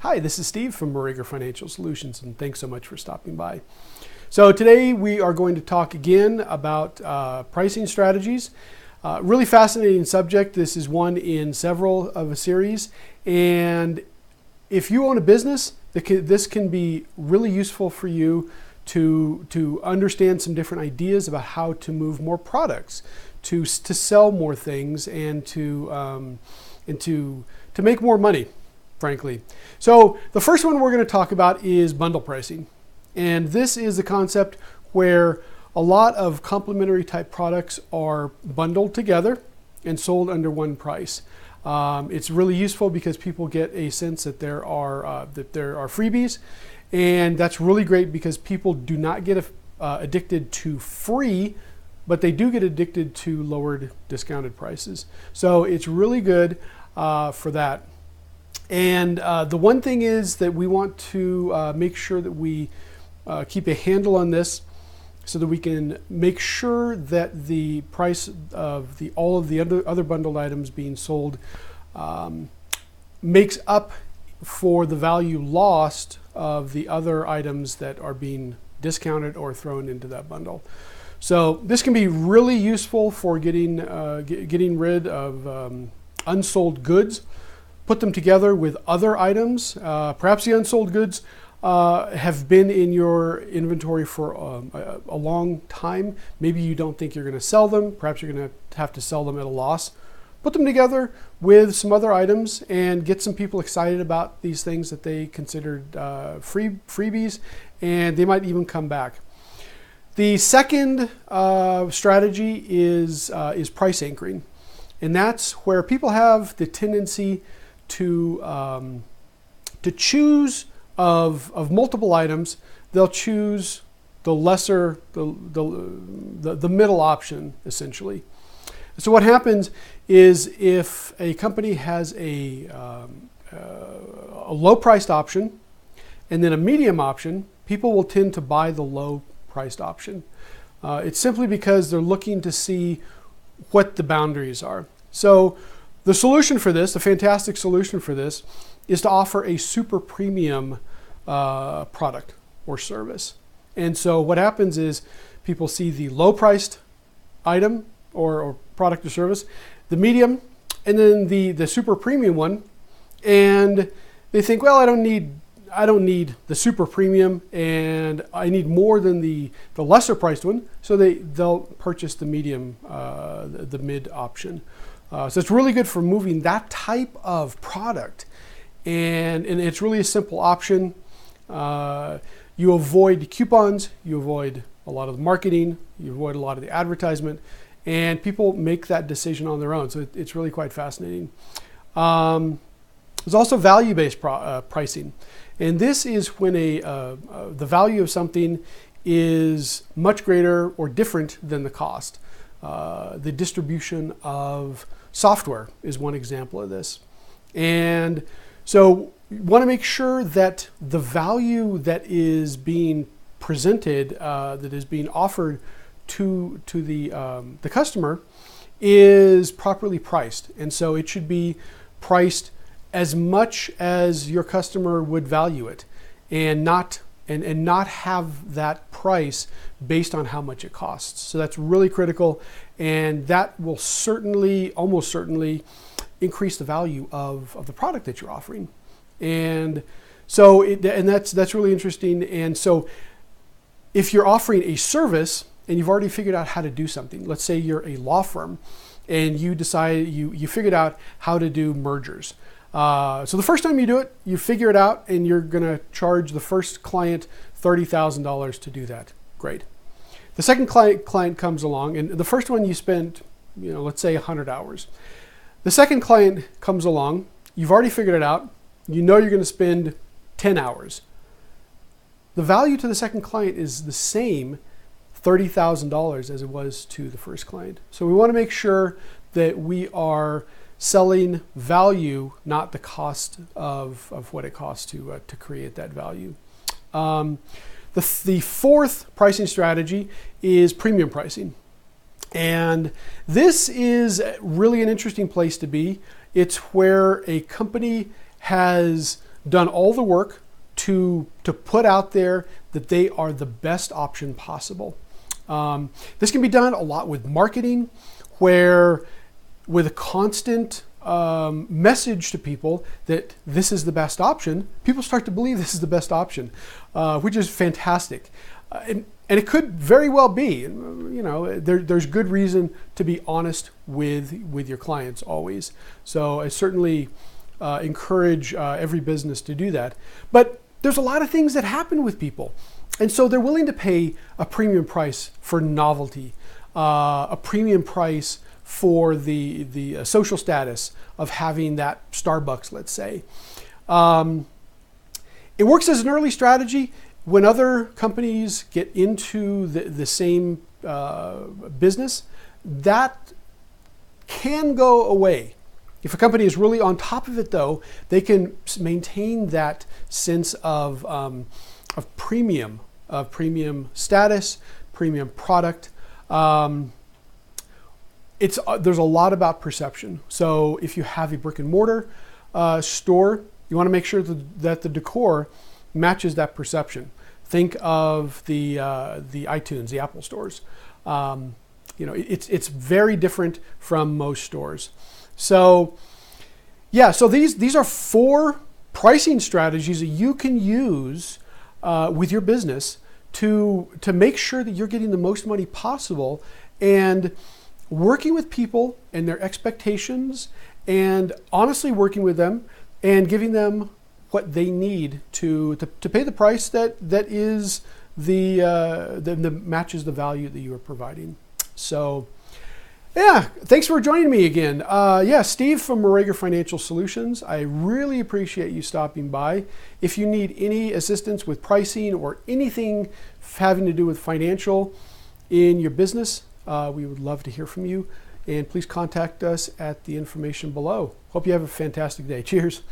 Hi, this is Steve from Morager Financial Solutions, and thanks so much for stopping by. So today we are going to talk again about pricing strategies. Really fascinating subject. This is one in several of a series, and if you own a business, this can be really useful for you to understand some different ideas about how to move more products, to sell more things, and to make more money, frankly. So the first one we're going to talk about is bundle pricing. And this is the concept where a lot of complementary type products are bundled together and sold under one price. It's really useful because people get a sense that there are freebies, and that's really great because people do not get addicted to free, but they do get addicted to lowered discounted prices. So it's really good for that. And the one thing is that we want to make sure that we keep a handle on this so that we can make sure that the price of all of the other bundled items being sold makes up for the value lost of the other items that are being discounted or thrown into that bundle. So this can be really useful for getting rid of unsold goods. Put them together with other items. Perhaps the unsold goods have been in your inventory for a long time. Maybe you don't think you're going to sell them. Perhaps you're going to have to sell them at a loss. Put them together with some other items and get some people excited about these things that they considered freebies, and they might even come back. The second strategy is price anchoring, and that's where people have the tendency to choose of multiple items. They'll choose the lesser, the middle option, essentially. So what happens is if a company has a low-priced option and then a medium option, people will tend to buy the low-priced option. It's simply because they're looking to see what the boundaries are. So the solution for this, the fantastic solution for this, is to offer a super premium product or service. And so what happens is people see the low-priced item or product or service, the medium, and then the super premium one, and they think, well, I don't need the super premium, and I need more than the lesser priced one, so they'll purchase the medium, the mid option. So it's really good for moving that type of product, and it's really a simple option. You avoid coupons, you avoid a lot of the marketing, you avoid a lot of the advertisement, and people make that decision on their own. So it's really quite fascinating. There's also value-based pricing, and this is when the value of something is much greater or different than the cost. The distribution of software is one example of this. And so you want to make sure that the value that is being presented, that is being offered to the customer, is properly priced. And so it should be priced as much as your customer would value it, and not have that price based on how much it costs. So that's really critical, and that will almost certainly increase the value of the product that you're offering. And so that's really interesting. And so if you're offering a service and you've already figured out how to do something, let's say you're a law firm and you decide you figured out how to do mergers. So the first time you do it, you figure it out, and you're going to charge the first client $30,000 to do that. Great. The second client comes along, and the first one you spent, let's say 100 hours. The second client comes along, you've already figured it out, you know you're going to spend 10 hours. The value to the second client is the same, $30,000, as it was to the first client. So we want to make sure that we are selling value, not the cost of what it costs to create that value. The fourth pricing strategy is premium pricing. And this is really an interesting place to be. It's where a company has done all the work to put out there that they are the best option possible. This can be done a lot with marketing, where with a constant message to people that this is the best option, people start to believe this is the best option, which is fantastic. And it could very well be. You know, there's good reason to be honest with your clients always. So I certainly encourage every business to do that. But there's a lot of things that happen with people. And so they're willing to pay a premium price for novelty, a premium price for the social status of having that Starbucks, let's say. It works as an early strategy. When other companies get into the same business, that can go away. If a company is really on top of it, though, they can maintain that sense of premium status, premium product. There's a lot about perception. So if you have a brick and mortar store, you want to make sure that the decor matches that perception. Think of the iTunes, the Apple stores. It's very different from most stores. So yeah, so these are 4 pricing strategies that you can use with your business to make sure that you're getting the most money possible, and working with people and their expectations, and honestly working with them and giving them what they need to pay the price that is that matches the value that you are providing. So yeah, thanks for joining me again. Steve from Morager Financial Solutions. I really appreciate you stopping by. If you need any assistance with pricing or anything having to do with financial in your business, we would love to hear from you. And please contact us at the information below. Hope you have a fantastic day. Cheers.